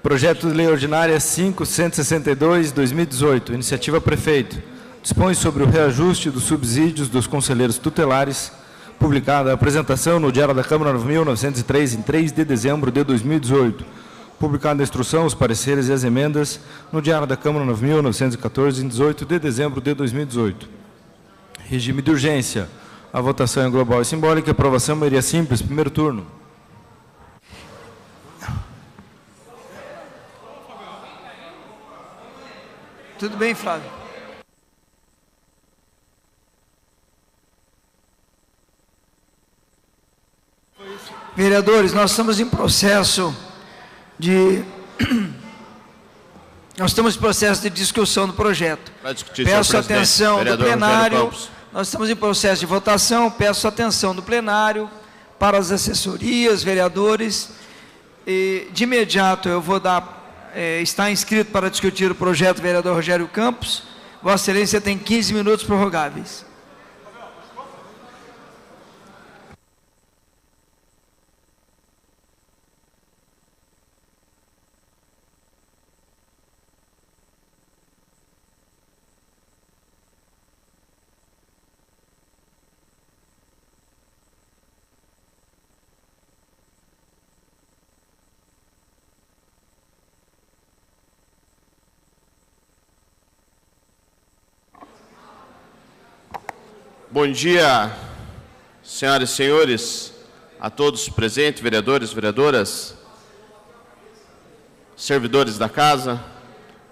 Projeto de Lei Ordinária 5.162/2018, iniciativa Prefeito. Dispõe sobre o reajuste dos subsídios dos conselheiros tutelares, publicada a apresentação no Diário da Câmara 9.903, em 3 de dezembro de 2018. Publicada a instrução, os pareceres e as emendas no Diário da Câmara 9.914, em 18 de dezembro de 2018. Regime de urgência. A votação é global e simbólica. Aprovação maioria simples. Primeiro turno. Tudo bem, Flávio? Vereadores, nós estamos em processo de discussão do projeto. Peço atenção do plenário. Nós estamos em processo de votação. Peço atenção do plenário para as assessorias, vereadores. E, de imediato, eu vou dar... está inscrito para discutir o projeto o vereador Rogério Campos. Vossa Excelência tem 15 minutos prorrogáveis. Bom dia, senhoras e senhores, a todos presentes, vereadores, vereadoras, servidores da casa,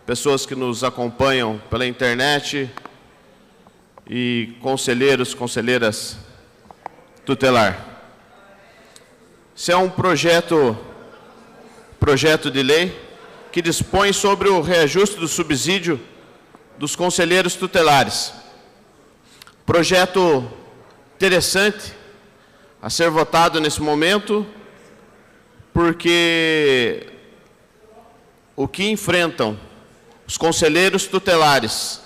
pessoas que nos acompanham pela internet e conselheiros, conselheiras tutelar. Esse é um projeto de lei que dispõe sobre o reajuste do subsídio dos conselheiros tutelares. Projeto interessante a ser votado nesse momento, porque o que enfrentam os conselheiros tutelares,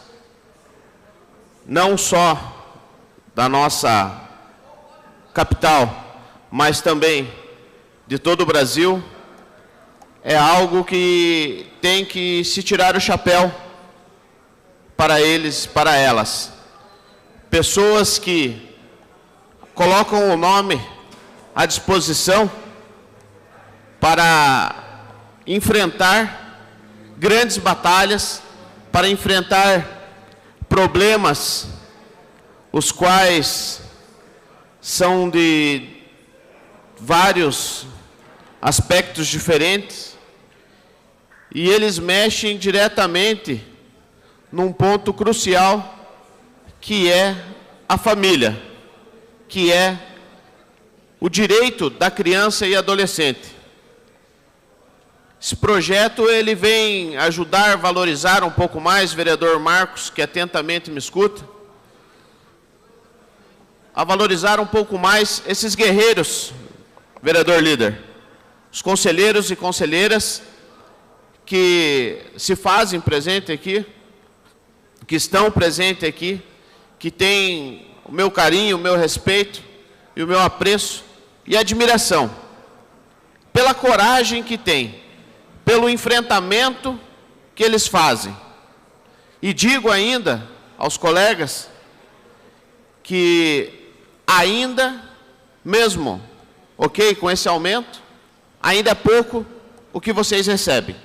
não só da nossa capital, mas também de todo o Brasil, é algo que tem que se tirar o chapéu para eles, para elas. Pessoas que colocam o nome à disposição para enfrentar grandes batalhas, para enfrentar problemas, os quais são de vários aspectos diferentes, e eles mexem diretamente num ponto crucial, que é a família, que é o direito da criança e adolescente. Esse projeto ele vem ajudar, valorizar um pouco mais, vereador Marcos, que atentamente me escuta, a valorizar um pouco mais esses guerreiros, vereador líder, os conselheiros e conselheiras que se fazem presente aqui, que estão presentes aqui, que têm o meu carinho, o meu respeito e o meu apreço e admiração pela coragem que têm, pelo enfrentamento que eles fazem. E digo ainda aos colegas que ainda, mesmo, com esse aumento, ainda é pouco o que vocês recebem.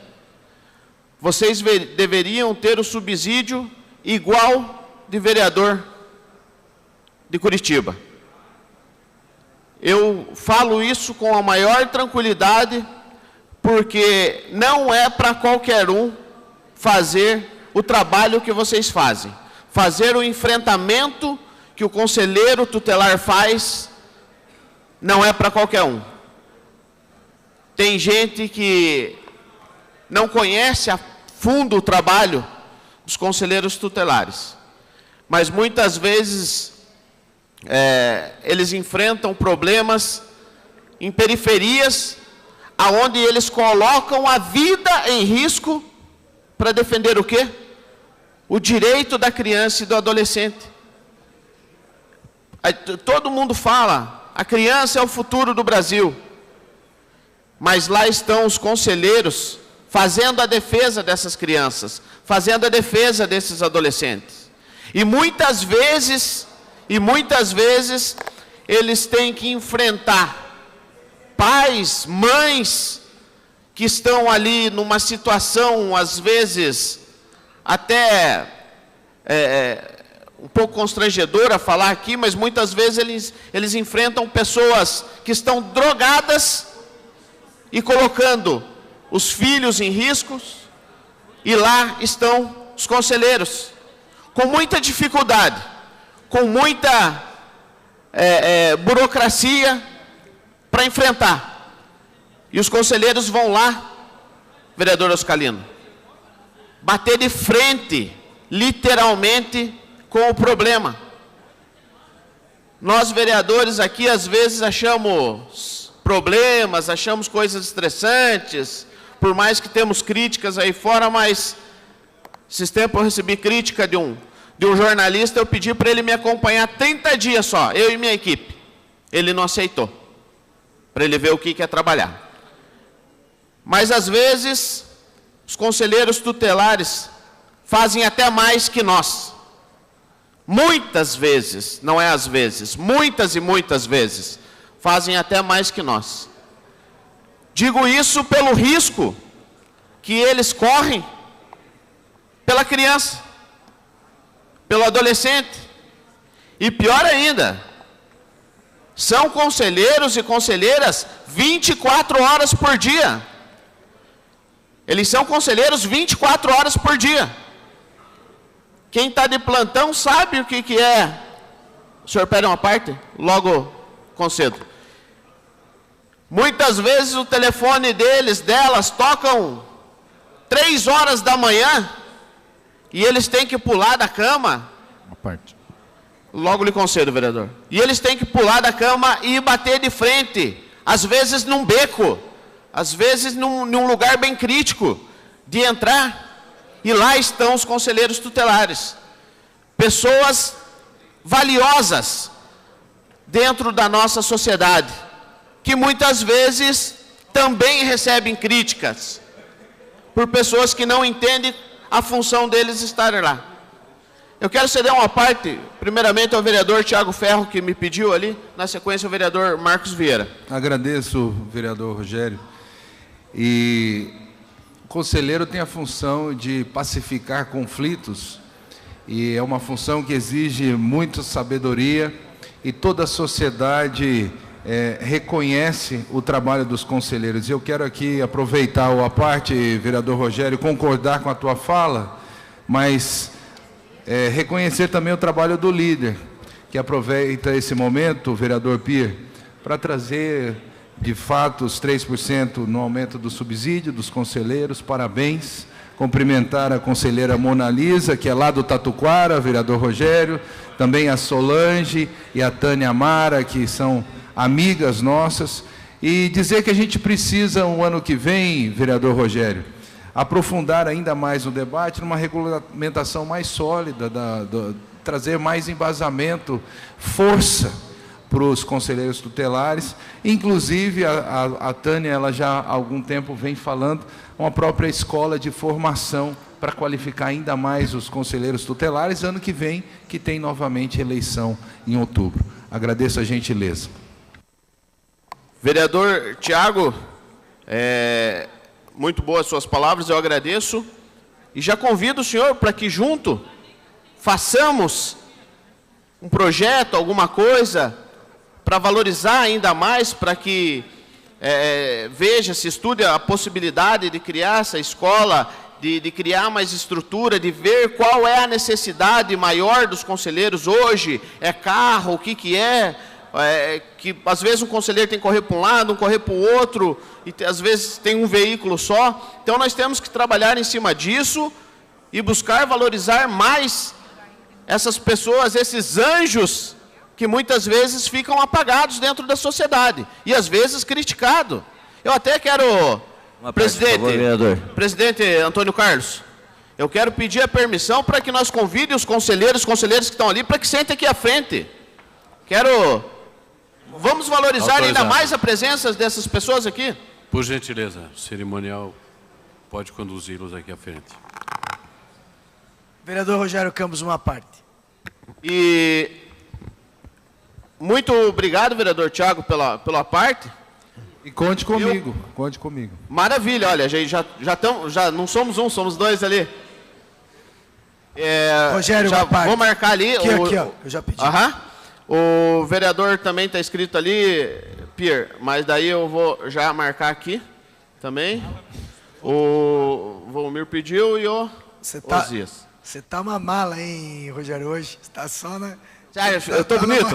Vocês deveriam ter o subsídio igual de vereador de Curitiba. Eu falo isso com a maior tranquilidade, porque não é para qualquer um fazer o trabalho que vocês fazem. Fazer o enfrentamento que o conselheiro tutelar faz, não é para qualquer um. Tem gente que não conhece a fundo o trabalho dos conselheiros tutelares, mas muitas vezes eles enfrentam problemas em periferias, aonde eles colocam a vida em risco para defender o quê? O direito da criança e do adolescente. Todo mundo fala, a criança é o futuro do Brasil, mas lá estão os conselheiros fazendo a defesa dessas crianças, fazendo a defesa desses adolescentes. E muitas vezes, eles têm que enfrentar pais, mães, que estão ali numa situação, às vezes, até um pouco constrangedora falar aqui, mas muitas vezes eles enfrentam pessoas que estão drogadas e colocando os filhos em riscos, e lá estão os conselheiros, com muita dificuldade, com muita burocracia para enfrentar. E os conselheiros vão lá, vereador Oscalino, bater de frente, literalmente, com o problema. Nós, vereadores, aqui, às vezes, achamos problemas, achamos coisas estressantes, por mais que temos críticas aí fora, mas esses tempos eu recebi crítica de um jornalista, eu pedi para ele me acompanhar 30 dias só, eu e minha equipe. Ele não aceitou, para ele ver o que é trabalhar. Mas, às vezes, os conselheiros tutelares fazem até mais que nós. Muitas vezes, não é às vezes, muitas e muitas vezes, fazem até mais que nós. Digo isso pelo risco que eles correm pela criança, pelo adolescente. E pior ainda, são conselheiros e conselheiras 24 horas por dia. Eles são conselheiros 24 horas por dia. Quem está de plantão sabe o que é. O senhor pede uma parte? Logo concedo. Muitas vezes o telefone delas, tocam 3 horas da manhã e eles têm que pular da cama. Uma parte. Logo lhe concedo, vereador. E eles têm que pular da cama e bater de frente. Às vezes num beco, às vezes num lugar bem crítico de entrar. E lá estão os conselheiros tutelares, pessoas valiosas dentro da nossa sociedade, que muitas vezes também recebem críticas por pessoas que não entendem a função deles estar lá. Eu quero ceder uma parte, primeiramente ao vereador Tiago Ferro, que me pediu ali, na sequência o vereador Marcos Vieira. Agradeço, vereador Rogério. E o conselheiro tem a função de pacificar conflitos, e é uma função que exige muita sabedoria, e toda a sociedade reconhece o trabalho dos conselheiros. Eu quero aqui aproveitar a parte, vereador Rogério, concordar com a tua fala, mas reconhecer também o trabalho do líder, que aproveita esse momento, vereador Pier, para trazer de fato os 3% no aumento do subsídio dos conselheiros. Parabéns. Cumprimentar a conselheira Mona Lisa, que é lá do Tatuquara, vereador Rogério, também a Solange e a Tânia Amara, que são amigas nossas, e dizer que a gente precisa, um ano que vem, vereador Rogério, aprofundar ainda mais o debate numa regulamentação mais sólida, trazer mais embasamento, força para os conselheiros tutelares. Inclusive, a Tânia, ela já há algum tempo vem falando, uma própria escola de formação para qualificar ainda mais os conselheiros tutelares, ano que vem, que tem novamente eleição em outubro. Agradeço a gentileza. Vereador Tiago, muito boas suas palavras, eu agradeço. E já convido o senhor para que junto façamos um projeto, alguma coisa, para valorizar ainda mais, para que veja, se estude a possibilidade de criar essa escola, de criar mais estrutura, de ver qual é a necessidade maior dos conselheiros hoje. É carro, o que é? Que às vezes um conselheiro tem que correr para um lado, correr para o outro, e às vezes tem um veículo só. Então nós temos que trabalhar em cima disso e buscar valorizar mais essas pessoas, esses anjos que muitas vezes ficam apagados dentro da sociedade e às vezes criticados. Eu até quero, presidente Antônio Carlos, eu quero pedir a permissão para que nós convide os conselheiros que estão ali para que sentem aqui à frente. Vamos valorizar ainda mais a presença dessas pessoas aqui? Por gentileza, cerimonial. pode conduzi-los aqui à frente. Vereador Rogério Campos, uma parte. E muito obrigado, vereador Tiago, pela parte. E conte comigo, conte comigo. Maravilha, olha, já não somos um, somos dois ali. Rogério, já uma parte. Vou marcar ali. Aqui, ó, eu já pedi. O vereador também está escrito ali, Pierre, mas daí eu vou já marcar aqui também. O Volmir pediu e o Osias. Você tá uma mala, hein, Rogério, hoje? Você tá só na... Eu tô bonito?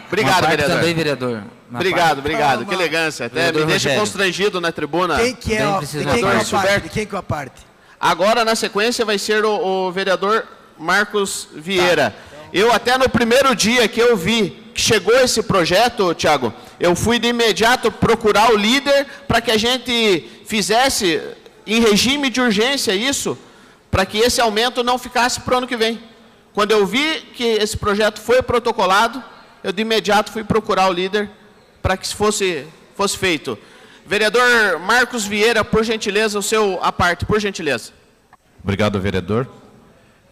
Obrigado, vereador. Também, vereador. Obrigado. Que elegância. Até me deixa constrangido na tribuna. Quem que é a parte? Agora, na sequência, vai ser o vereador Marcos Vieira. Eu até no primeiro dia que eu vi que chegou esse projeto, Tiago, eu fui de imediato procurar o líder para que a gente fizesse em regime de urgência isso, para que esse aumento não ficasse para o ano que vem. Quando eu vi que esse projeto foi protocolado, eu de imediato fui procurar o líder para que fosse feito. Vereador Marcos Vieira, por gentileza, o seu à parte, por gentileza. Obrigado, vereador.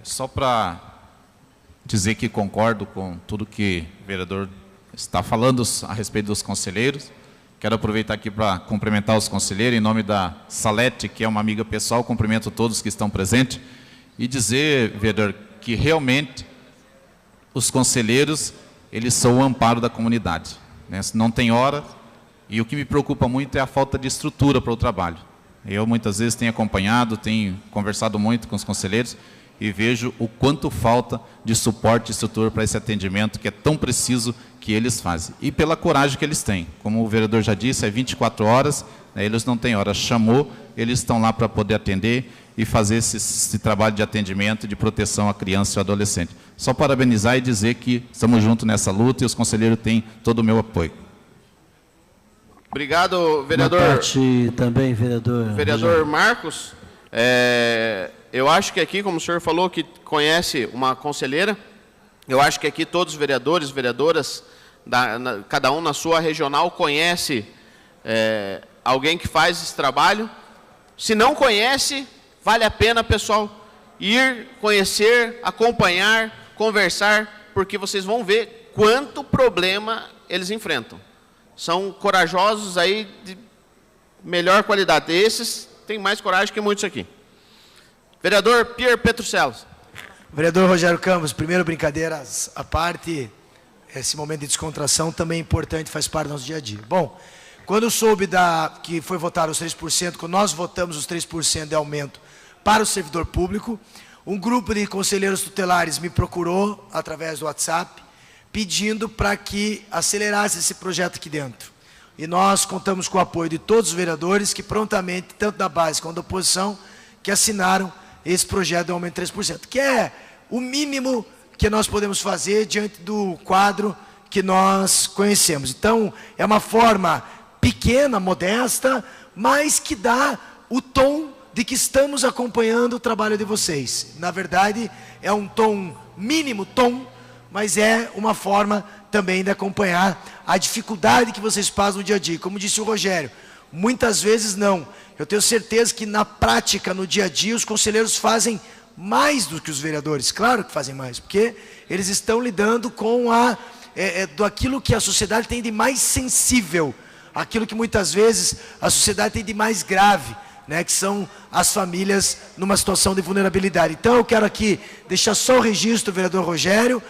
Só para dizer que concordo com tudo que o vereador está falando a respeito dos conselheiros. Quero aproveitar aqui para cumprimentar os conselheiros, em nome da Salete, que é uma amiga pessoal, cumprimento todos que estão presentes, e dizer, vereador, que realmente os conselheiros, eles são o amparo da comunidade, né? Não tem hora, e o que me preocupa muito é a falta de estrutura para o trabalho. Eu muitas vezes tenho acompanhado, tenho conversado muito com os conselheiros, e vejo o quanto falta de suporte e estrutura para esse atendimento que é tão preciso que eles fazem. E pela coragem que eles têm. Como o vereador já disse, é 24 horas, né, eles não têm hora. Chamou, eles estão lá para poder atender e fazer esse trabalho de atendimento e de proteção à criança e ao adolescente. Só parabenizar e dizer que estamos juntos nessa luta e os conselheiros têm todo o meu apoio. Obrigado, vereador. Uma parte também, vereador. Vereador Marcos. Eu acho que aqui, como o senhor falou, que conhece uma conselheira, eu acho que aqui todos os vereadores, vereadoras, cada um na sua regional, conhece alguém que faz esse trabalho. Se não conhece, vale a pena, pessoal, ir conhecer, acompanhar, conversar, porque vocês vão ver quanto problema eles enfrentam. São corajosos aí de melhor qualidade. Esses têm mais coragem que muitos aqui. Vereador Pierre Petruccelos. Vereador Rogério Campos, primeiro, brincadeiras à parte, esse momento de descontração também é importante, faz parte do nosso dia a dia. Bom, quando eu soube que foi votar os 3%, quando nós votamos os 3% de aumento para o servidor público, um grupo de conselheiros tutelares me procurou através do WhatsApp, pedindo para que acelerasse esse projeto aqui dentro. E nós contamos com o apoio de todos os vereadores que prontamente, tanto da base quanto da oposição, que assinaram esse projeto de aumento de 3%, que é o mínimo que nós podemos fazer diante do quadro que nós conhecemos. Então, é uma forma pequena, modesta, mas que dá o tom de que estamos acompanhando o trabalho de vocês. Na verdade, é um tom mínimo, mas é uma forma também de acompanhar a dificuldade que vocês passam no dia a dia. Como disse o Rogério, muitas vezes não. Eu tenho certeza que na prática, no dia a dia, os conselheiros fazem mais do que os vereadores. Claro que fazem mais, porque eles estão lidando com aquilo que a sociedade tem de mais sensível, aquilo que muitas vezes a sociedade tem de mais grave, né, que são as famílias numa situação de vulnerabilidade. Então eu quero aqui deixar só o registro, vereador Rogério,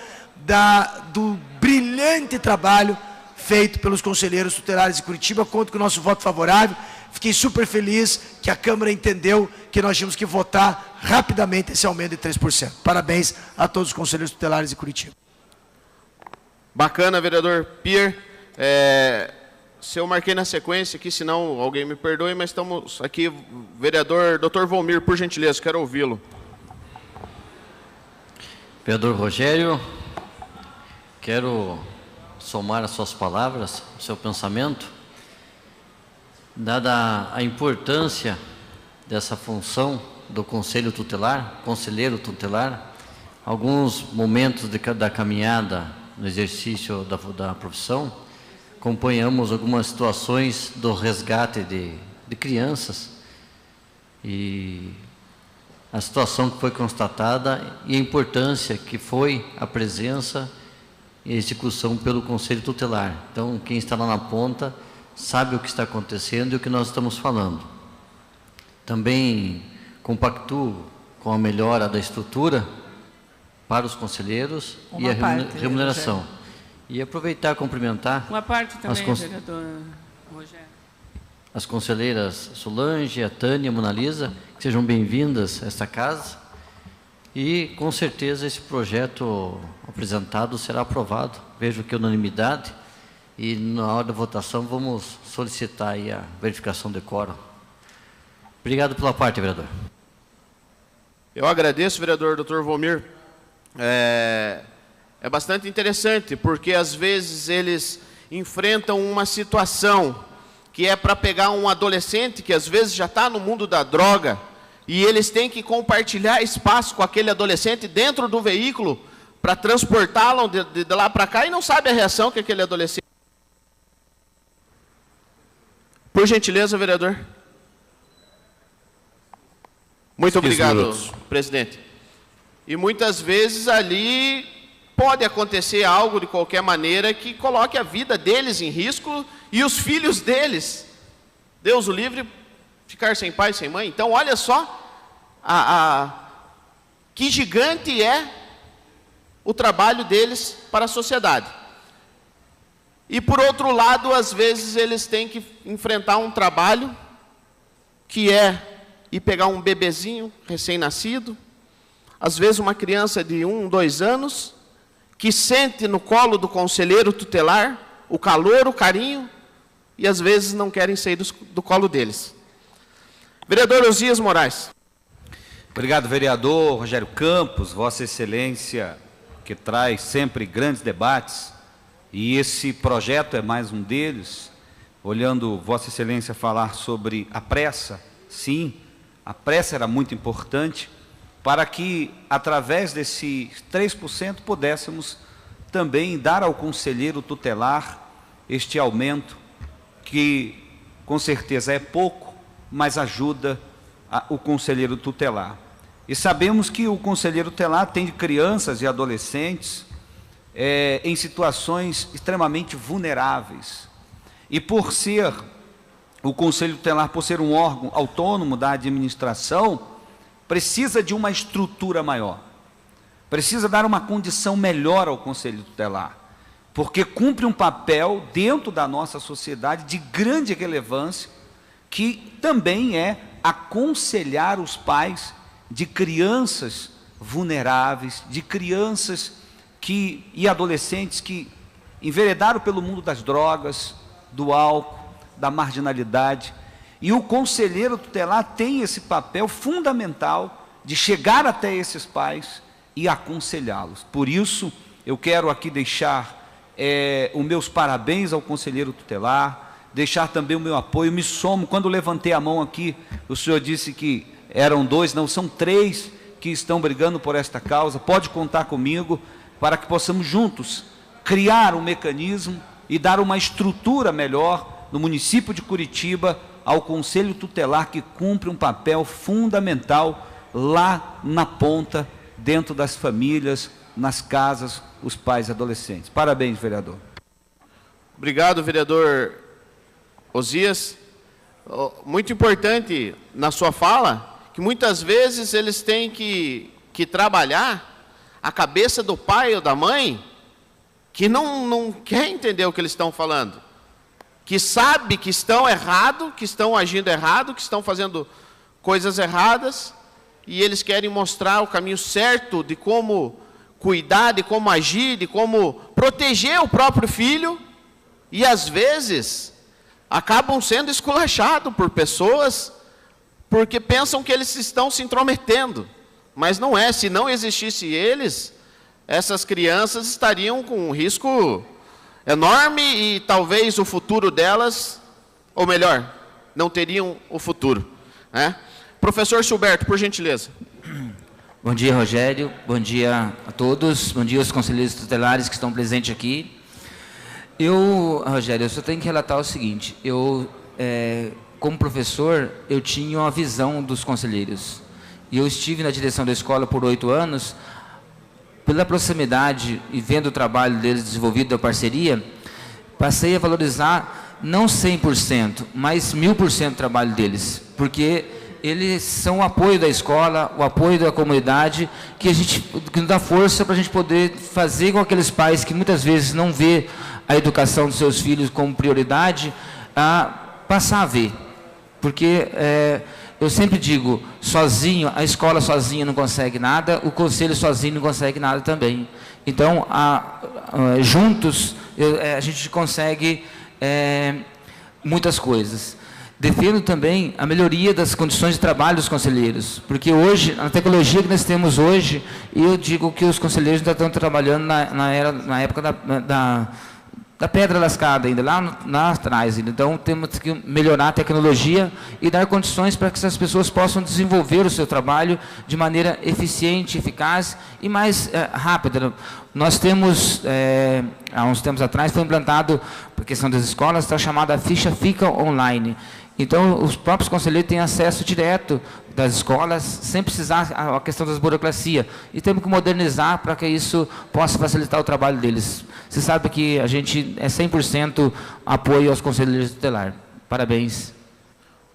do brilhante trabalho feito pelos conselheiros tutelares de Curitiba. Conto com o nosso voto favorável. Fiquei super feliz que a Câmara entendeu que nós tínhamos que votar rapidamente esse aumento de 3%. Parabéns a todos os conselheiros tutelares de Curitiba. Bacana, vereador Pierre. Se eu marquei na sequência aqui, senão alguém me perdoe, mas estamos aqui, vereador Dr. Volmir, por gentileza, quero ouvi-lo. Vereador Rogério, quero somar as suas palavras, o seu pensamento. Dada a importância dessa função do conselheiro tutelar, alguns momentos da caminhada no exercício da profissão, acompanhamos algumas situações do resgate de crianças e a situação que foi constatada e a importância que foi a presença e a execução pelo Conselho Tutelar. Então, quem está lá na ponta sabe o que está acontecendo e o que nós estamos falando. Também compactuo com a melhora da estrutura para os conselheiros e a remuneração. E aproveitar e cumprimentar uma parte também, vereador Rogério. As conselheiras Solange, a Tânia, a Mona Lisa, que sejam bem-vindas a esta casa. E, com certeza, esse projeto apresentado será aprovado. Vejo que é unanimidade. E, na hora da votação, vamos solicitar aí a verificação de quórum. Obrigado pela parte, vereador. Eu agradeço, vereador Dr. Volmir. É bastante interessante, porque, às vezes, eles enfrentam uma situação que é para pegar um adolescente que, às vezes, já está no mundo da droga, e eles têm que compartilhar espaço com aquele adolescente dentro do veículo para transportá-lo de lá para cá e não sabe a reação que aquele adolescente... Por gentileza, vereador. Muito obrigado, presidente. E muitas vezes ali pode acontecer algo de qualquer maneira que coloque a vida deles em risco e os filhos deles, Deus o livre, ficar sem pai, sem mãe. Então, olha só que gigante é o trabalho deles para a sociedade. E, por outro lado, às vezes eles têm que enfrentar um trabalho que é ir pegar um bebezinho recém-nascido, às vezes uma criança de 1, 2 anos, que sente no colo do conselheiro tutelar o calor, o carinho, e às vezes não querem sair do colo deles. Vereador Osias Moraes. Obrigado, vereador Rogério Campos, Vossa Excelência, que traz sempre grandes debates, e esse projeto é mais um deles. Olhando Vossa Excelência falar sobre a pressa, sim, a pressa era muito importante, para que, através desses 3%, pudéssemos também dar ao conselheiro tutelar este aumento, que com certeza é pouco, mas ajuda o conselheiro tutelar. E sabemos que o conselheiro tutelar atende crianças e adolescentes em situações extremamente vulneráveis. E por ser o conselho tutelar, por ser um órgão autônomo da administração, precisa de uma estrutura maior, precisa dar uma condição melhor ao conselho tutelar, porque cumpre um papel dentro da nossa sociedade de grande relevância, que também é aconselhar os pais de crianças vulneráveis, de crianças e adolescentes que enveredaram pelo mundo das drogas, do álcool, da marginalidade. E o conselheiro tutelar tem esse papel fundamental de chegar até esses pais e aconselhá-los. Por isso, eu quero aqui deixar os meus parabéns ao conselheiro tutelar, deixar também o meu apoio, me somo. Quando levantei a mão aqui, o senhor disse que eram 2, não, são 3 que estão brigando por esta causa. Pode contar comigo para que possamos juntos criar um mecanismo e dar uma estrutura melhor no município de Curitiba ao conselho tutelar, que cumpre um papel fundamental lá na ponta, dentro das famílias, nas casas, os pais e adolescentes. Parabéns, vereador. Obrigado, vereador Osias. Muito importante na sua fala, que muitas vezes eles têm que trabalhar a cabeça do pai ou da mãe, que não quer entender o que eles estão falando, que sabe que estão errado, que estão agindo errado, que estão fazendo coisas erradas, e eles querem mostrar o caminho certo de como cuidar, de como agir, de como proteger o próprio filho, e às vezes acabam sendo esculachados por pessoas porque pensam que eles estão se intrometendo, mas não é. Se não existisse eles, essas crianças estariam com um risco enorme e talvez o futuro delas, ou melhor, não teriam o futuro, né? Professor Gilberto, por gentileza. Bom dia, Rogério. Bom dia a todos. Bom dia aos conselheiros tutelares que estão presentes aqui. Rogério, eu só tenho que relatar o seguinte. Eu como professor, eu tinha uma visão dos conselheiros. E eu estive na direção da escola por 8 anos, pela proximidade e vendo o trabalho deles desenvolvido da parceria, passei a valorizar não 100%, mas 1000% o trabalho deles, porque eles são o apoio da escola, o apoio da comunidade, que nos dá força para a gente poder fazer com aqueles pais que muitas vezes não vê a educação dos seus filhos como prioridade, a passar a ver. Porque eu sempre digo, sozinho, a escola sozinha não consegue nada, o conselho sozinho não consegue nada também. Então, juntos, a gente consegue muitas coisas. Defendo também a melhoria das condições de trabalho dos conselheiros, porque hoje, a tecnologia que nós temos hoje, eu digo que os conselheiros ainda estão trabalhando na época da pedra lascada ainda, lá atrás. Então, temos que melhorar a tecnologia e dar condições para que essas pessoas possam desenvolver o seu trabalho de maneira eficiente, eficaz e mais rápida. Nós temos, há uns tempos atrás, foi implantado, por questão das escolas, está chamada Ficha Fica Online. Então, os próprios conselheiros têm acesso direto das escolas, sem precisar a questão das burocracia. E temos que modernizar para que isso possa facilitar o trabalho deles. Você sabe que a gente é 100% apoio aos conselheiros tutelares. Parabéns.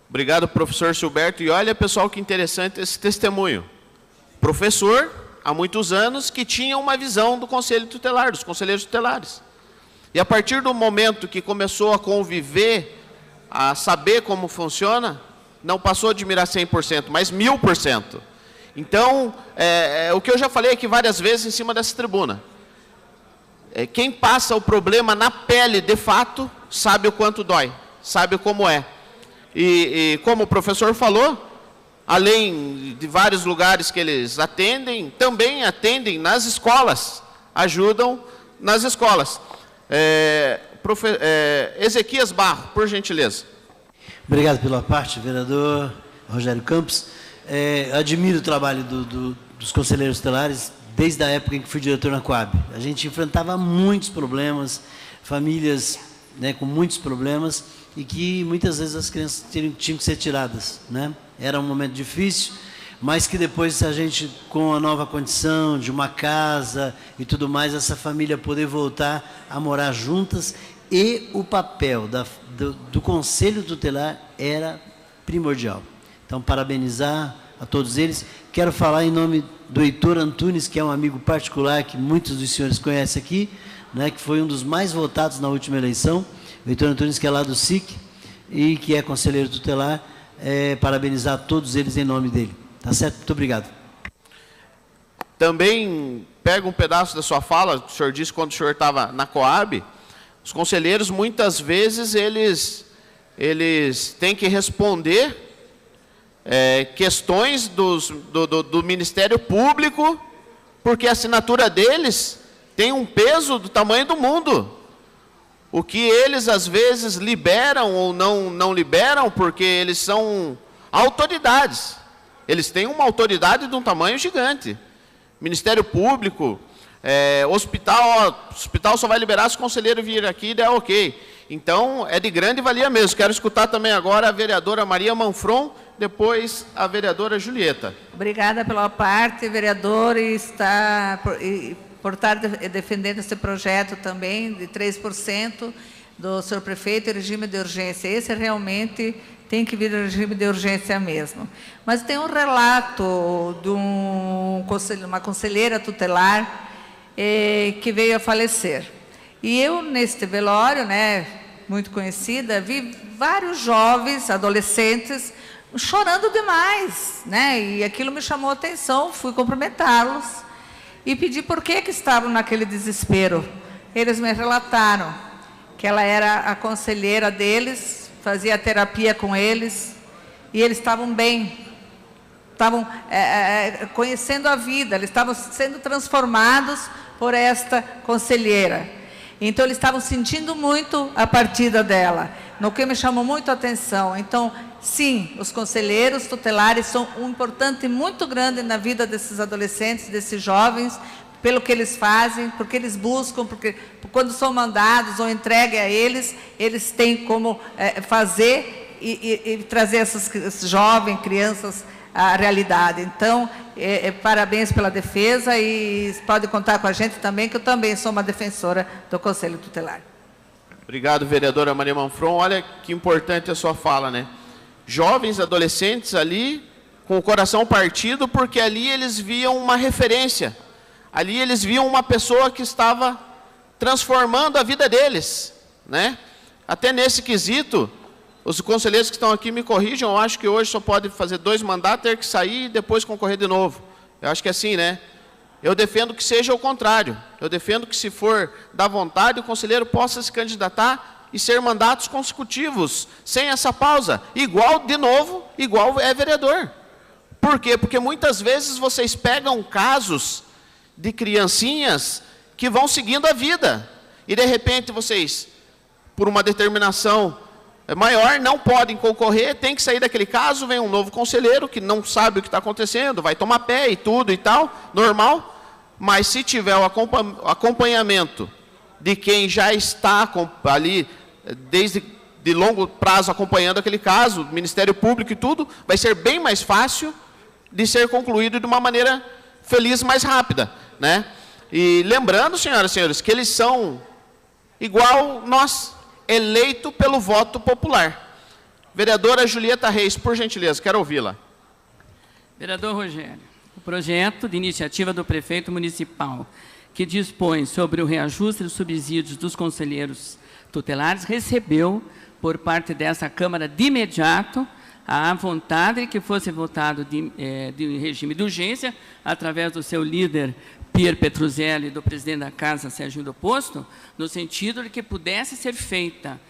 Obrigado, professor Silberto. E olha, pessoal, que interessante esse testemunho. Professor, há muitos anos, que tinha uma visão do conselho tutelar, dos conselheiros tutelares. E a partir do momento que começou a conviver, a saber como funciona, não passou de mirar 100%, mas 1000%. Então, o que eu já falei aqui várias vezes em cima dessa tribuna. Quem passa o problema na pele, de fato, sabe o quanto dói, sabe como é. E como o professor falou, além de vários lugares que eles atendem, também atendem nas escolas, ajudam nas escolas. Ezequias Barro, por gentileza. Obrigado pela parte, vereador Rogério Campos. Admiro o trabalho dos conselheiros tutelares desde a época em que fui diretor na Coab. A gente enfrentava muitos problemas, famílias, né, com muitos problemas, e que muitas vezes as crianças tinham que ser tiradas, né? Era um momento difícil, mas que depois a gente, com a nova condição de uma casa e tudo mais, essa família poder voltar a morar juntas, e o papel do Conselho Tutelar era primordial. Então, parabenizar a todos eles. Quero falar em nome do Heitor Antunes, que é um amigo particular que muitos dos senhores conhecem aqui, né, que foi um dos mais votados na última eleição. O Heitor Antunes, que é lá do SIC e que é conselheiro tutelar, parabenizar a todos eles em nome dele. Tá certo? Muito obrigado. Também pega um pedaço da sua fala, o senhor disse quando o senhor estava na Coab, os conselheiros, muitas vezes, eles têm que responder questões do Ministério Público, porque a assinatura deles tem um peso do tamanho do mundo. O que eles, às vezes, liberam ou não liberam, porque eles são autoridades. Eles têm uma autoridade de um tamanho gigante. Ministério Público, hospital só vai liberar se o conselheiro vir aqui e der ok. Então, é de grande valia mesmo. Quero escutar também agora a vereadora Maria Manfron, depois a vereadora Julieta. Obrigada pela parte, vereador, por estar defendendo esse projeto também de 3% do senhor prefeito em regime de urgência. Esse realmente tem que vir em regime de urgência mesmo. Mas tem um relato de uma conselheira tutelar que veio a falecer. E eu, neste velório, né, muito conhecida, vi vários jovens, adolescentes, chorando demais, né? E aquilo me chamou a atenção, fui cumprimentá-los e pedi por que estavam naquele desespero. Eles me relataram que ela era a conselheira deles, fazia terapia com eles, e eles estavam bem, estavam conhecendo a vida, eles estavam sendo transformados por esta conselheira. Então, eles estavam sentindo muito a partida dela, no que me chamou muito a atenção. Então, sim, os conselheiros tutelares são um importante muito grande na vida desses adolescentes, desses jovens, pelo que eles fazem, porque eles buscam, porque quando são mandados ou entregues a eles, eles têm como fazer e trazer esses jovens, crianças, à realidade. Então, parabéns pela defesa e pode contar com a gente também, que eu também sou uma defensora do Conselho Tutelar. Obrigado, vereadora Maria Manfron. Olha que importante a sua fala, né? Jovens, adolescentes ali, com o coração partido, porque ali eles viam uma referência. Ali eles viam uma pessoa que estava transformando a vida deles, né? Até nesse quesito, os conselheiros que estão aqui me corrijam, eu acho que hoje só pode fazer 2 mandatos, ter que sair e depois concorrer de novo. Eu acho que é assim, né? Eu defendo que seja o contrário. Eu defendo que, se for da vontade, o conselheiro possa se candidatar e ser mandatos consecutivos, sem essa pausa. Igual, de novo, igual é vereador. Por quê? Porque muitas vezes vocês pegam casos de criancinhas que vão seguindo a vida. E, de repente, vocês, por uma determinação maior, não podem concorrer, tem que sair daquele caso, vem um novo conselheiro que não sabe o que está acontecendo, vai tomar pé e tudo e tal, normal, mas se tiver o acompanhamento de quem já está ali, desde de longo prazo, acompanhando aquele caso, Ministério Público e tudo, vai ser bem mais fácil de ser concluído de uma maneira feliz, mais rápida, né? E lembrando, senhoras e senhores, que eles são igual nós, eleito pelo voto popular. Vereadora Julieta Reis, por gentileza, quero ouvi-la. Vereador Rogério, o projeto de iniciativa do prefeito municipal que dispõe sobre o reajuste dos subsídios dos conselheiros tutelares recebeu, por parte dessa Câmara, de imediato, a vontade que fosse votado de regime de urgência, através do seu líder, Pier Petruzelli, e do presidente da Casa, Serginho do Posto, no sentido de que pudesse ser feita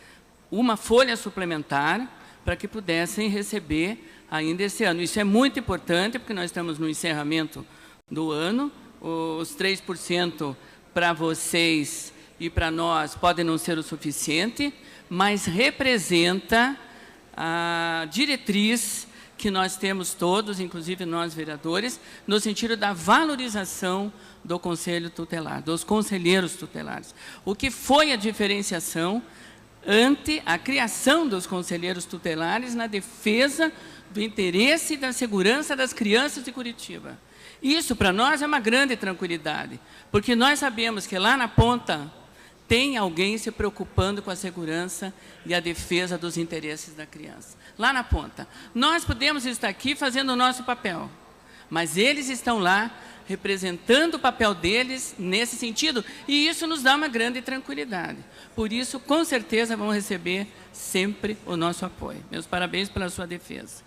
uma folha suplementar para que pudessem receber ainda esse ano. Isso é muito importante, porque nós estamos no encerramento do ano. Os 3% para vocês e para nós podem não ser o suficiente, mas representa a diretriz que nós temos todos, inclusive nós vereadores, no sentido da valorização do Conselho Tutelar, dos conselheiros tutelares. O que foi a diferenciação ante a criação dos conselheiros tutelares na defesa do interesse e da segurança das crianças de Curitiba. Isso, para nós, é uma grande tranquilidade, porque nós sabemos que lá na ponta tem alguém se preocupando com a segurança e a defesa dos interesses da criança. Lá na ponta. Nós podemos estar aqui fazendo o nosso papel, mas eles estão lá representando o papel deles nesse sentido, e isso nos dá uma grande tranquilidade. Por isso, com certeza, vão receber sempre o nosso apoio. Meus parabéns pela sua defesa.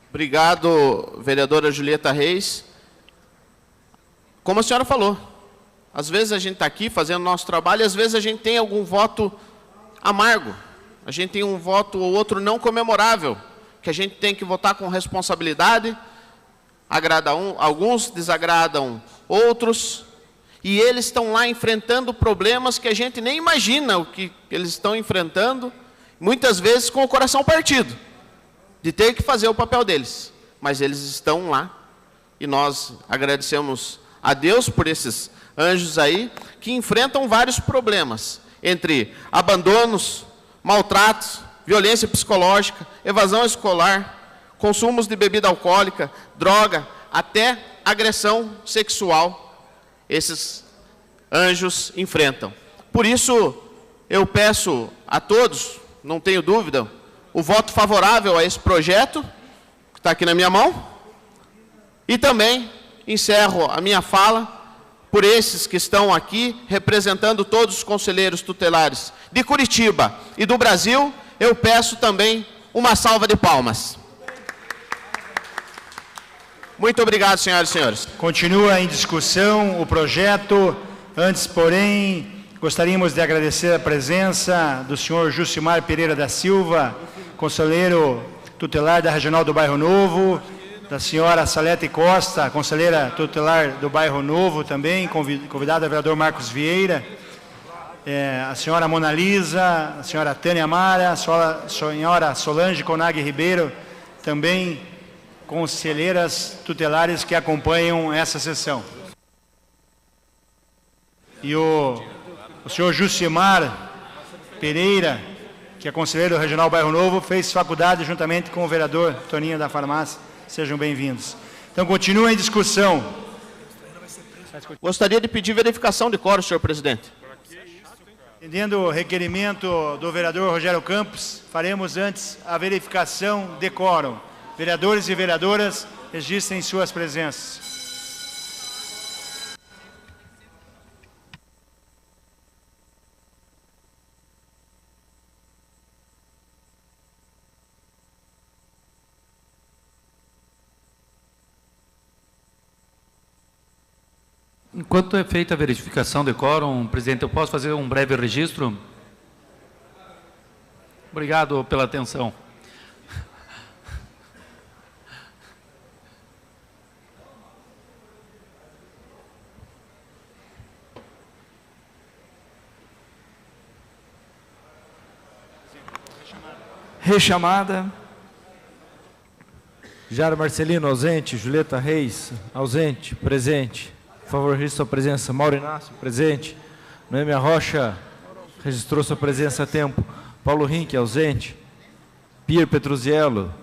Obrigado, vereadora Julieta Reis. Como a senhora falou, às vezes a gente está aqui fazendo o nosso trabalho, e às vezes a gente tem algum voto amargo, a gente tem um voto ou outro não comemorável, que a gente tem que votar com responsabilidade, agrada alguns, desagradam outros, e eles estão lá enfrentando problemas que a gente nem imagina o que eles estão enfrentando, muitas vezes com o coração partido, de ter que fazer o papel deles, mas eles estão lá, e nós agradecemos a Deus por esses anjos aí, que enfrentam vários problemas, entre abandonos, maltratos, violência psicológica, evasão escolar, consumos de bebida alcoólica, droga, até agressão sexual, esses anjos enfrentam. Por isso, eu peço a todos, não tenho dúvida, o voto favorável a esse projeto, que está aqui na minha mão, e também encerro a minha fala por esses que estão aqui, representando todos os conselheiros tutelares de Curitiba e do Brasil. Eu peço também uma salva de palmas. Muito obrigado, senhoras e senhores. Continua em discussão o projeto. Antes, porém, gostaríamos de agradecer a presença do senhor Jucimar Pereira da Silva, conselheiro tutelar da Regional do Bairro Novo, da senhora Salete Costa, conselheira tutelar do Bairro Novo também, convidada a vereador Marcos Vieira, a senhora Mona Lisa, a senhora Tânia Mara, a senhora Solange Conag Ribeiro, também conselheiras tutelares que acompanham essa sessão. E o senhor Jucimar Pereira, que é conselheiro regional Bairro Novo, fez faculdade juntamente com o vereador Toninho da Farmácia. Sejam bem-vindos. Então, continua em discussão. Gostaria de pedir verificação de quórum, senhor presidente. Entendendo o requerimento do vereador Rogério Campos, faremos antes a verificação de quórum. Vereadores e vereadoras, registrem suas presenças. Enquanto é feita a verificação de quórum, presidente, eu posso fazer um breve registro? Obrigado pela atenção. Rechamada. Jara Marcelino, ausente. Julieta Reis, ausente. Presente. Por favor, registre sua presença. Mauro Inácio, presente. Noêmia Rocha, registrou sua presença a tempo. Paulo Rinck, ausente. Pierre Petruziello,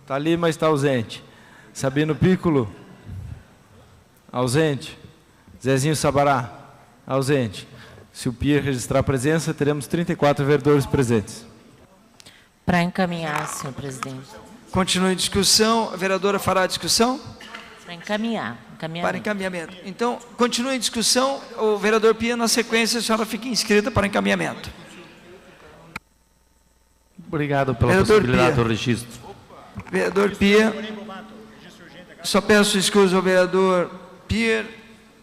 está ali, mas está ausente. Sabino Piccolo, ausente. Zezinho Sabará, ausente. Se o Pierre registrar a presença, teremos 34 vereadores presentes. Para encaminhar, senhor presidente. Continue em discussão. A vereadora fará a discussão? Para encaminhar. Para encaminhamento. Então, continue em discussão. O vereador Pia, na sequência, a senhora fica inscrita para encaminhamento. Obrigado pela vereador possibilidade Pia. do registro. Vereador Pia. Só peço escusa ao vereador Pia.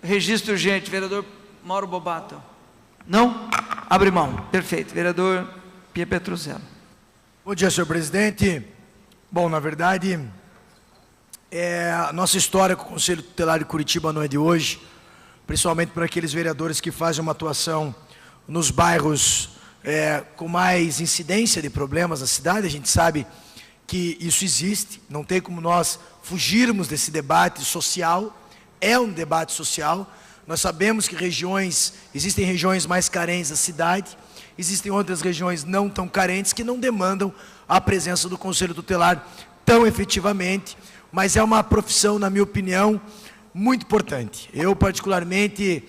Registro urgente. Vereador Mauro Bobato. Não? Abre mão. Perfeito. Vereador Pia Petruziello. Bom dia, senhor presidente. Bom, na verdade, a nossa história com o Conselho Tutelar de Curitiba não é de hoje, principalmente para aqueles vereadores que fazem uma atuação nos bairros com mais incidência de problemas na cidade. A gente sabe que isso existe, não tem como nós fugirmos desse debate social, é um debate social. Nós sabemos que existem regiões mais carentes da cidade, existem outras regiões não tão carentes que não demandam a presença do Conselho Tutelar tão efetivamente, mas é uma profissão, na minha opinião, muito importante. Eu, particularmente,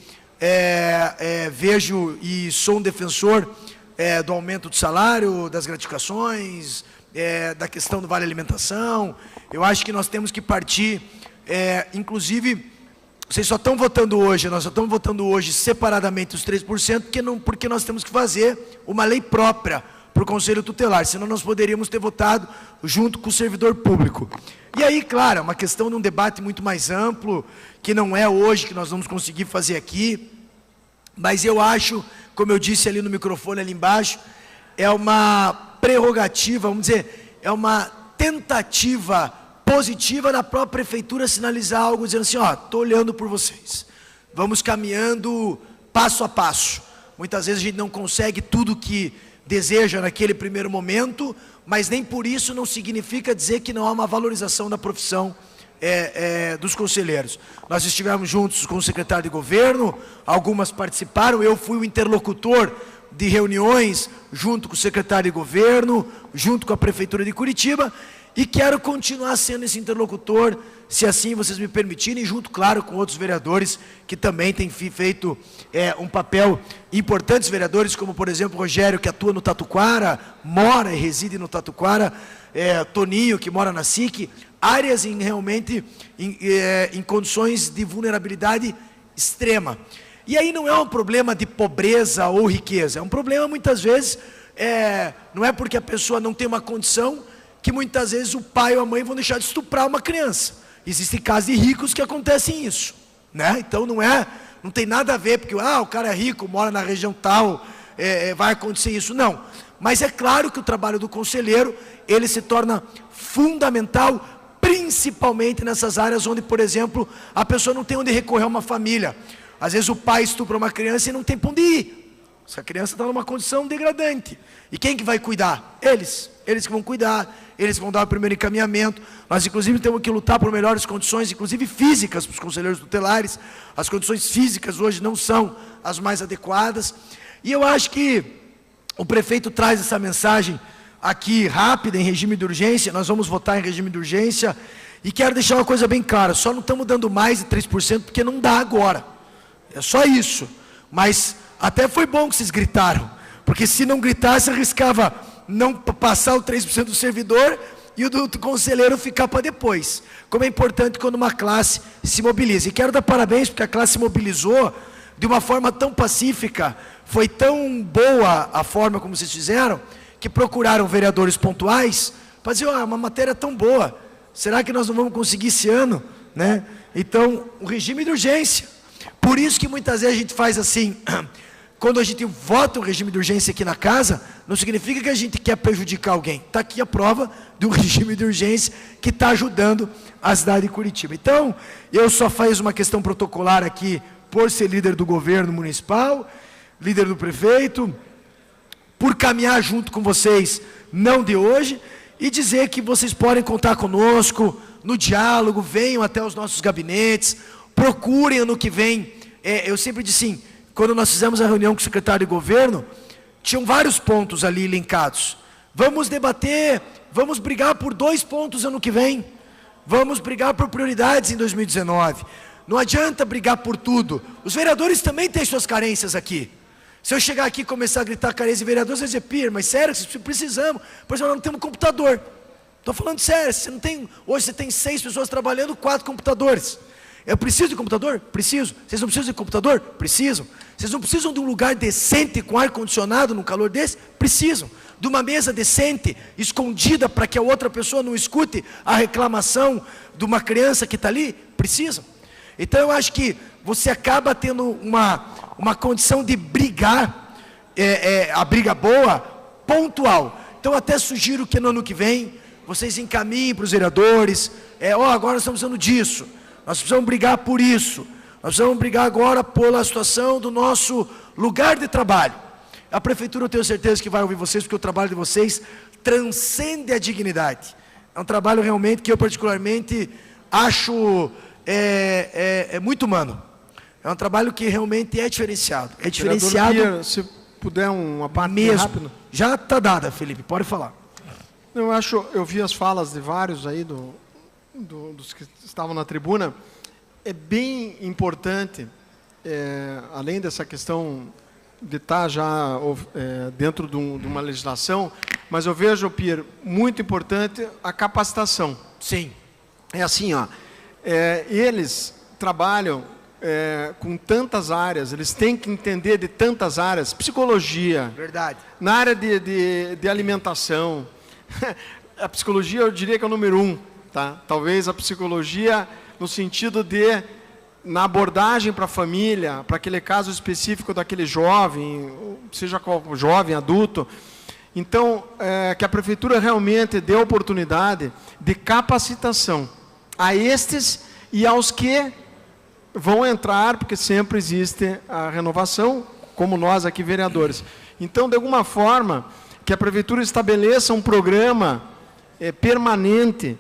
vejo e sou um defensor do aumento do salário, das gratificações, da questão do vale alimentação. Eu acho que nós temos que partir, inclusive, vocês só estão votando hoje, nós só estamos votando hoje separadamente os 3%, porque nós temos que fazer uma lei própria para o Conselho Tutelar, senão nós poderíamos ter votado junto com o servidor público. E aí, claro, é uma questão de um debate muito mais amplo, que não é hoje que nós vamos conseguir fazer aqui, mas eu acho, como eu disse ali no microfone ali embaixo, é uma prerrogativa, vamos dizer, é uma tentativa positiva da própria prefeitura sinalizar algo, dizendo assim, ó, estou olhando por vocês, vamos caminhando passo a passo. Muitas vezes a gente não consegue tudo que deseja naquele primeiro momento, mas nem por isso não significa dizer que não há uma valorização da profissão dos conselheiros. Nós estivemos juntos com o secretário de governo, algumas participaram, eu fui o interlocutor de reuniões junto com o secretário de governo, junto com a prefeitura de Curitiba, e quero continuar sendo esse interlocutor, se assim vocês me permitirem, junto, claro, com outros vereadores que também têm feito um papel importante, vereadores como, por exemplo, Rogério, que atua no Tatuquara, mora e reside no Tatuquara, Toninho, que mora na SIC, áreas realmente em condições de vulnerabilidade extrema. E aí não é um problema de pobreza ou riqueza, é um problema, muitas vezes, não é porque a pessoa não tem uma condição, que muitas vezes o pai ou a mãe vão deixar de estuprar uma criança. Existem casos de ricos que acontecem isso, né? Então não tem nada a ver, porque o cara é rico, mora na região tal, vai acontecer isso, não. Mas é claro que o trabalho do conselheiro, ele se torna fundamental, principalmente nessas áreas onde, por exemplo, a pessoa não tem onde recorrer a uma família. Às vezes o pai estupra uma criança e não tem para onde ir. Essa criança está numa condição degradante. E quem que vai cuidar? Eles que vão cuidar, eles vão dar o primeiro encaminhamento. Nós, inclusive, temos que lutar por melhores condições, inclusive físicas, para os conselheiros tutelares. As condições físicas hoje não são as mais adequadas. E eu acho que o prefeito traz essa mensagem aqui rápida, em regime de urgência. Nós vamos votar em regime de urgência. E quero deixar uma coisa bem clara, só não estamos dando mais de 3% porque não dá agora. É só isso. Mas até foi bom que vocês gritaram, porque se não gritasse, arriscava não passar o 3% do servidor e o do conselheiro ficar para depois. Como é importante quando uma classe se mobiliza. E quero dar parabéns porque a classe se mobilizou de uma forma tão pacífica, foi tão boa a forma como vocês fizeram, que procuraram vereadores pontuais para dizer, uma matéria tão boa, será que nós não vamos conseguir esse ano? Né? Então, o regime de urgência. Por isso que muitas vezes a gente faz assim, quando a gente vota o regime de urgência aqui na casa, não significa que a gente quer prejudicar alguém. Está aqui a prova do regime de urgência que está ajudando a cidade de Curitiba. Então, eu só fiz uma questão protocolar aqui, por ser líder do governo municipal, líder do prefeito, por caminhar junto com vocês, não de hoje, e dizer que vocês podem contar conosco no diálogo, venham até os nossos gabinetes, procurem ano que vem. Eu sempre disse assim, quando nós fizemos a reunião com o secretário de governo, tinham vários pontos ali elencados. Vamos debater, vamos brigar por 2 pontos ano que vem, vamos brigar por prioridades em 2019. Não adianta brigar por tudo. Os vereadores também têm suas carências aqui. Se eu chegar aqui e começar a gritar carência de vereadores, você vai dizer, Pir, mas sério, precisamos. Por exemplo, nós não temos computador. Estou falando sério, hoje você tem 6 pessoas trabalhando, 4 computadores. Eu preciso de computador? Preciso. Vocês não precisam de computador? Precisam. Vocês não precisam de um lugar decente com ar-condicionado no calor desse? Precisam. De uma mesa decente, escondida, para que a outra pessoa não escute a reclamação de uma criança que está ali? Precisam. Então eu acho que você acaba tendo uma condição de brigar, a briga boa, pontual. Então até sugiro que no ano que vem, vocês encaminhem para os vereadores, agora nós estamos precisando disso, nós precisamos brigar por isso, nós precisamos brigar agora pela situação do nosso lugar de trabalho. A prefeitura eu tenho certeza que vai ouvir vocês, porque o trabalho de vocês transcende a dignidade. É um trabalho realmente que eu particularmente acho muito humano. É um trabalho que realmente é diferenciado. É diferenciado. Vereador, se puder uma parte rápida. Já está dada, Felipe, pode falar. Eu vi as falas de vários aí dos que estavam na tribuna. É bem importante, além dessa questão de estar já dentro de uma legislação, mas eu vejo, Pir, muito importante a capacitação. Sim. É assim, eles trabalham com tantas áreas, eles têm que entender de tantas áreas, psicologia, verdade, na área de alimentação, a psicologia eu diria que é o número 1, tá? Talvez a psicologia no sentido de, na abordagem para a família, para aquele caso específico daquele jovem, seja qual jovem, adulto. Então, que a prefeitura realmente dê oportunidade de capacitação a estes e aos que vão entrar, porque sempre existe a renovação, como nós aqui vereadores. Então, de alguma forma, que a prefeitura estabeleça um programa permanente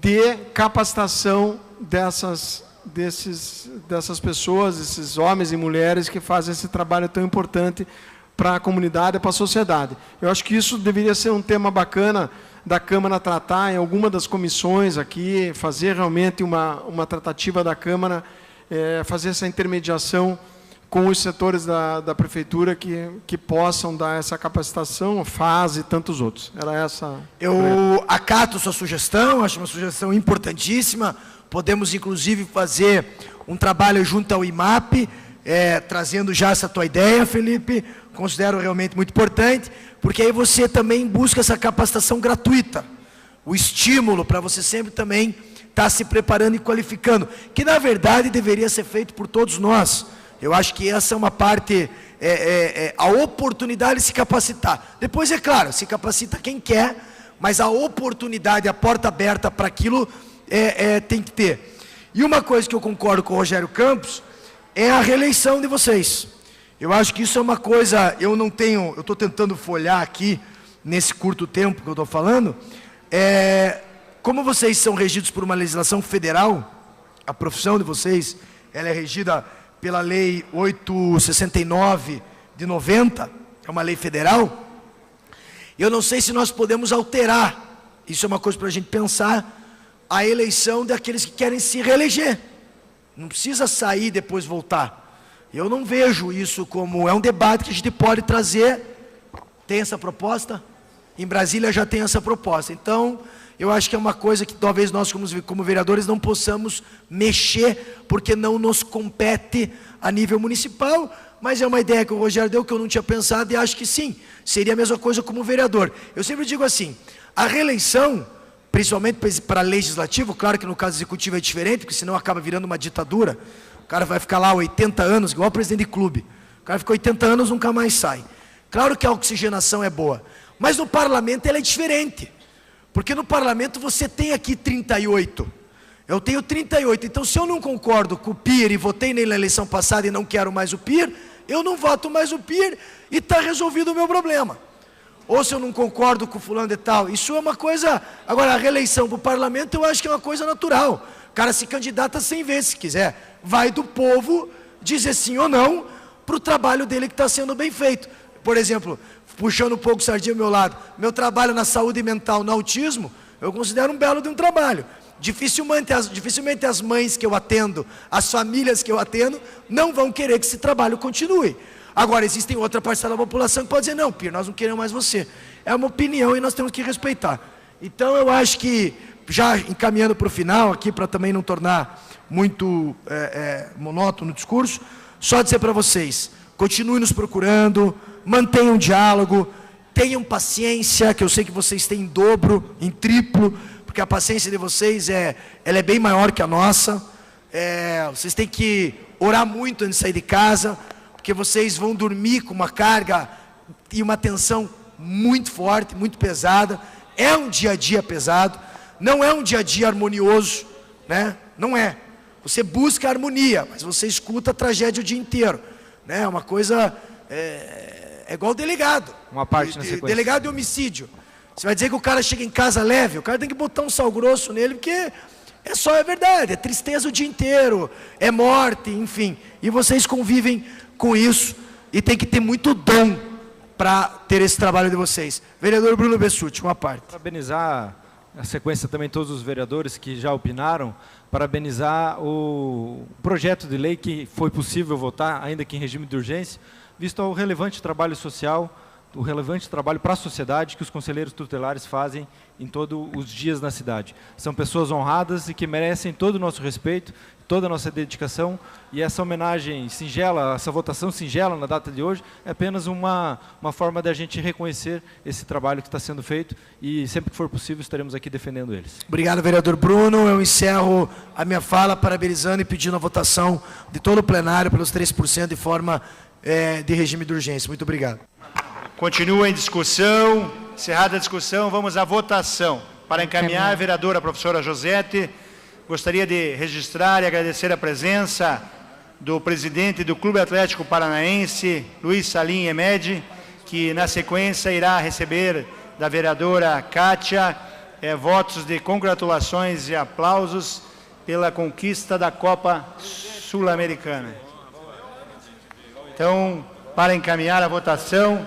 de capacitação dessas pessoas, esses homens e mulheres que fazem esse trabalho tão importante para a comunidade e para a sociedade. Eu acho que isso deveria ser um tema bacana da Câmara tratar em alguma das comissões aqui, fazer realmente uma tratativa da Câmara, fazer essa intermediação com os setores da Prefeitura que possam dar essa capacitação, fase e tantos outros. Era essa... Eu acato sua sugestão, acho uma sugestão importantíssima. Podemos, inclusive, fazer um trabalho junto ao IMAP, trazendo já essa tua ideia, Felipe. Considero realmente muito importante, porque aí você também busca essa capacitação gratuita, o estímulo para você sempre também estar se preparando e qualificando, que na verdade deveria ser feito por todos nós. Eu acho que essa é uma parte, a oportunidade de se capacitar. Depois, é claro, se capacita quem quer, mas a oportunidade, a porta aberta para aquilo tem que ter. E uma coisa que eu concordo com o Rogério Campos é a reeleição de vocês. Eu acho que isso é uma coisa, eu estou tentando folhear aqui, nesse curto tempo que eu estou falando, como vocês são regidos por uma legislação federal, a profissão de vocês, ela é regida pela Lei 869 de 90, é uma lei federal, Eu não sei se nós podemos alterar, isso é uma coisa para a gente pensar, a eleição daqueles que querem se reeleger. Não precisa sair e depois voltar. Eu não vejo isso como... É um debate que a gente pode trazer. Tem essa proposta? Em Brasília já tem essa proposta. Então, eu acho que é uma coisa que talvez nós, como vereadores, não possamos mexer, porque não nos compete a nível municipal, mas é uma ideia que o Rogério deu que eu não tinha pensado e acho que sim, seria a mesma coisa como vereador. Eu sempre digo assim, a reeleição, principalmente para legislativo, claro que no caso executivo é diferente, porque senão acaba virando uma ditadura, o cara vai ficar lá 80 anos, igual o presidente de clube, o cara fica 80 anos, nunca mais sai. Claro que a oxigenação é boa, mas no parlamento ela é diferente, porque no parlamento você tem aqui 38, eu tenho 38, então se eu não concordo com o PIR e votei nele na eleição passada e não quero mais o PIR, eu não voto mais o PIR e está resolvido o meu problema. Ou se eu não concordo com fulano de tal, isso é uma coisa... Agora, a reeleição para o parlamento eu acho que é uma coisa natural. O cara se candidata 100 vezes se quiser. Vai do povo dizer sim ou não para o trabalho dele que está sendo bem feito. Por exemplo, puxando um pouco o sardinha ao meu lado, meu trabalho na saúde mental, no autismo, eu considero um belo de um trabalho. Dificilmente as mães que eu atendo, as famílias que eu atendo, não vão querer que esse trabalho continue. Agora, existem outra parcela da população que pode dizer, não, Pir, nós não queremos mais você. É uma opinião e nós temos que respeitar. Então, eu acho que, já encaminhando para o final, aqui para também não tornar muito monótono o discurso, só dizer para vocês, continuem nos procurando, mantenham o diálogo, tenham paciência, que eu sei que vocês têm em dobro, em triplo, porque a paciência de vocês ela é bem maior que a nossa. Vocês têm que orar muito antes de sair de casa, porque vocês vão dormir com uma carga e uma tensão muito forte, muito pesada. É um dia a dia pesado, não é um dia a dia harmonioso, né? Não é. Você busca harmonia, mas você escuta a tragédia o dia inteiro, né? Uma coisa... É igual delegado. Uma parte na sequência. Delegado de homicídio. Você vai dizer que o cara chega em casa leve, o cara tem que botar um sal grosso nele, porque é verdade, é tristeza o dia inteiro, é morte, enfim. E vocês convivem com isso e tem que ter muito dom para ter esse trabalho de vocês. Vereador Bruno Bessutti, uma parte. Parabenizar a sequência também todos os vereadores que já opinaram, parabenizar o projeto de lei que foi possível votar, ainda que em regime de urgência, visto o relevante trabalho social, o relevante trabalho para a sociedade que os conselheiros tutelares fazem em todos os dias na cidade. São pessoas honradas e que merecem todo o nosso respeito, toda a nossa dedicação, e essa homenagem singela, essa votação singela na data de hoje, é apenas uma forma de a gente reconhecer esse trabalho que está sendo feito, e sempre que for possível estaremos aqui defendendo eles. Obrigado, vereador Bruno. Eu encerro a minha fala parabenizando e pedindo a votação de todo o plenário pelos 3% de forma de regime de urgência. Muito obrigado. Continua em discussão. Encerrada a discussão, vamos à votação. Para encaminhar, a vereadora professora Josete, gostaria de registrar e agradecer a presença do presidente do Clube Atlético Paranaense, Luiz Salim Emed, que na sequência irá receber da vereadora Kátia votos de congratulações e aplausos pela conquista da Copa Sul-Americana. Então, para encaminhar a votação,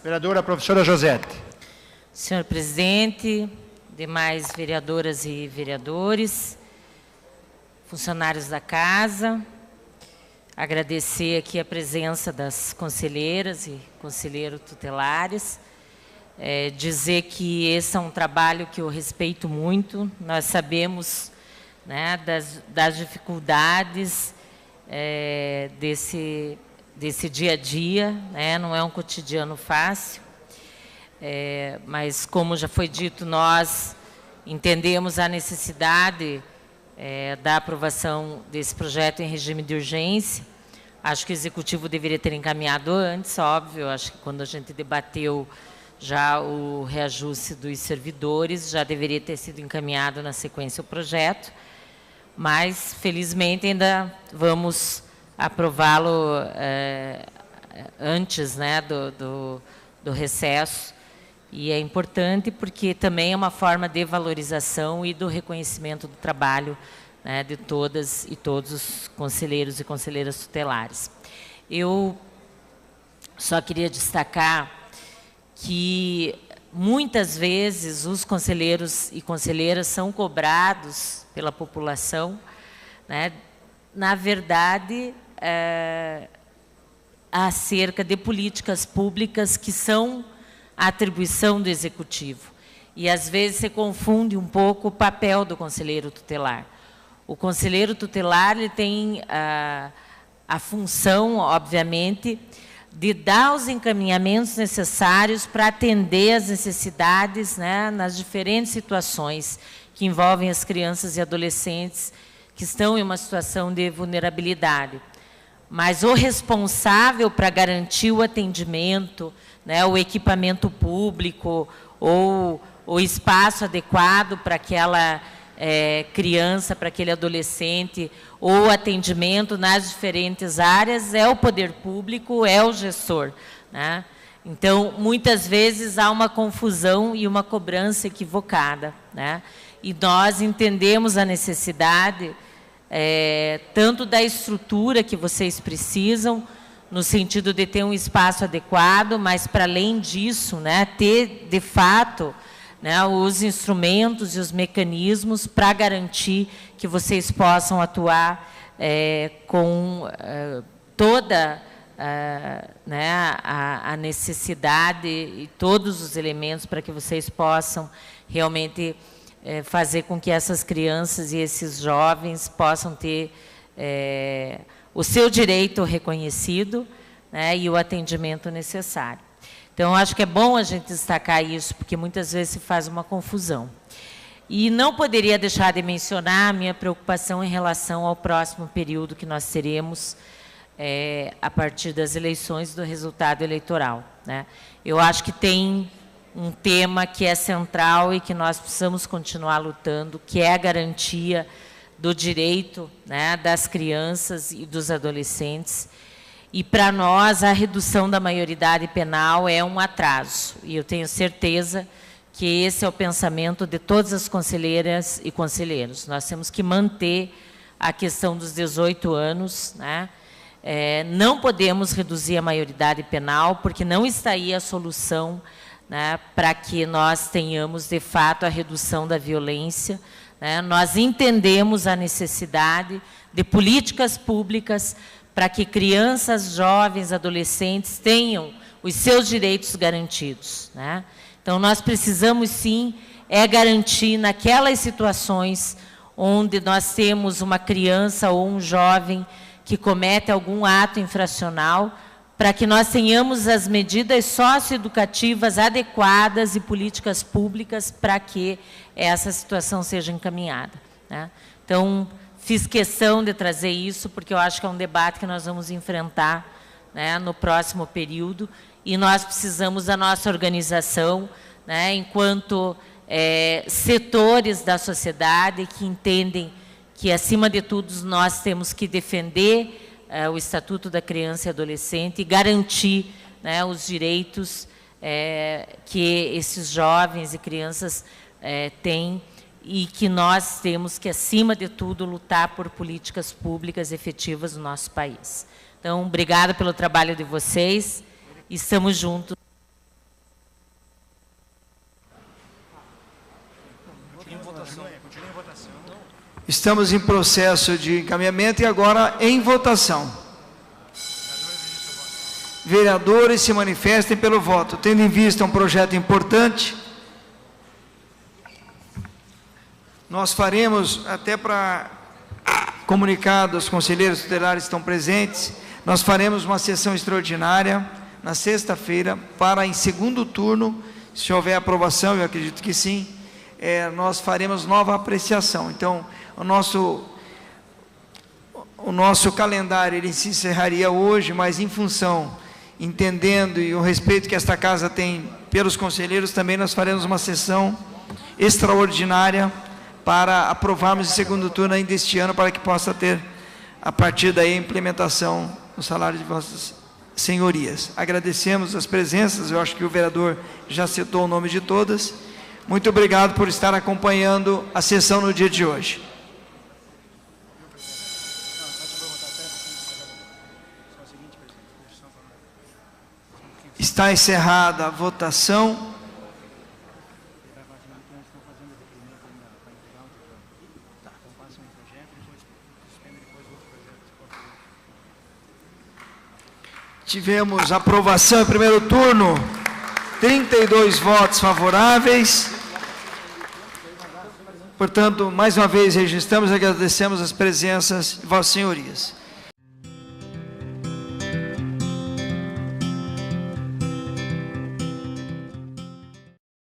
vereadora professora Josete. Senhor presidente, demais vereadoras e vereadores, funcionários da casa, agradecer aqui a presença das conselheiras e conselheiros tutelares, dizer que esse é um trabalho que eu respeito muito, nós sabemos, né, das dificuldades desse dia a dia, né? Não é um cotidiano fácil, mas como já foi dito, nós entendemos a necessidade da aprovação desse projeto em regime de urgência. Acho que o Executivo deveria ter encaminhado antes, óbvio, acho que quando a gente debateu já o reajuste dos servidores, já deveria ter sido encaminhado na sequência o projeto, mas felizmente ainda vamos aprová-lo antes, né, do recesso, e é importante porque também é uma forma de valorização e do reconhecimento do trabalho, né, de todas e todos os conselheiros e conselheiras tutelares. Eu só queria destacar que muitas vezes os conselheiros e conselheiras são cobrados pela população, né, na verdade, acerca de políticas públicas que são a atribuição do Executivo. E, às vezes, se confunde um pouco o papel do conselheiro tutelar. O conselheiro tutelar ele tem a função, obviamente, de dar os encaminhamentos necessários para atender as necessidades, né, nas diferentes situações que envolvem as crianças e adolescentes que estão em uma situação de vulnerabilidade. Mas o responsável para garantir o atendimento, né, o equipamento público ou o espaço adequado para aquela criança, para aquele adolescente, ou atendimento nas diferentes áreas, é o poder público, é o gestor, né? Então, muitas vezes há uma confusão e uma cobrança equivocada, né? E nós entendemos a necessidade tanto da estrutura que vocês precisam, no sentido de ter um espaço adequado, mas, para além disso, né, ter, de fato, né, os instrumentos e os mecanismos para garantir que vocês possam atuar com toda né, a necessidade e todos os elementos para que vocês possam realmente fazer com que essas crianças e esses jovens possam ter o seu direito reconhecido, né, e o atendimento necessário. Então, acho que é bom a gente destacar isso, porque muitas vezes se faz uma confusão. E não poderia deixar de mencionar a minha preocupação em relação ao próximo período que nós teremos a partir das eleições, do resultado eleitoral, né? Eu acho que tem um tema que é central e que nós precisamos continuar lutando, que é a garantia do direito, né, das crianças e dos adolescentes. E, para nós, a redução da maioridade penal é um atraso. E eu tenho certeza que esse é o pensamento de todas as conselheiras e conselheiros. Nós temos que manter a questão dos 18 anos, né? Não podemos reduzir a maioridade penal, porque não está aí a solução, né, para que nós tenhamos, de fato, a redução da violência, né? Nós entendemos a necessidade de políticas públicas para que crianças, jovens, adolescentes tenham os seus direitos garantidos, né? Então, nós precisamos, sim, garantir naquelas situações onde nós temos uma criança ou um jovem que comete algum ato infracional, para que nós tenhamos as medidas socioeducativas adequadas e políticas públicas para que essa situação seja encaminhada, né? Então, fiz questão de trazer isso, porque eu acho que é um debate que nós vamos enfrentar, né, no próximo período, e nós precisamos da nossa organização, né, enquanto setores da sociedade que entendem que, acima de tudo, nós temos que defender o Estatuto da Criança e Adolescente e garantir, né, os direitos que esses jovens e crianças têm, e que nós temos que, acima de tudo, lutar por políticas públicas efetivas no nosso país. Então, obrigada pelo trabalho de vocês. Estamos juntos. Estamos em processo de encaminhamento e agora em votação. Vereadores, se manifestem pelo voto. Tendo em vista um projeto importante, nós faremos, até para comunicar aos conselheiros tutelares que estão presentes, nós faremos uma sessão extraordinária na sexta-feira para, em segundo turno, se houver aprovação, eu acredito que sim, nós faremos nova apreciação. Então, o nosso calendário ele se encerraria hoje, mas em função, entendendo e o respeito que esta casa tem pelos conselheiros, também nós faremos uma sessão extraordinária para aprovarmos em segundo turno ainda este ano, para que possa ter, a partir daí, a implementação no salário de vossas senhorias. Agradecemos as presenças, eu acho que o vereador já citou o nome de todas. Muito obrigado por estar acompanhando a sessão no dia de hoje. Está encerrada a votação. Tivemos aprovação em primeiro turno, 32 votos favoráveis. Portanto, mais uma vez registramos e agradecemos as presenças de vossas senhorias.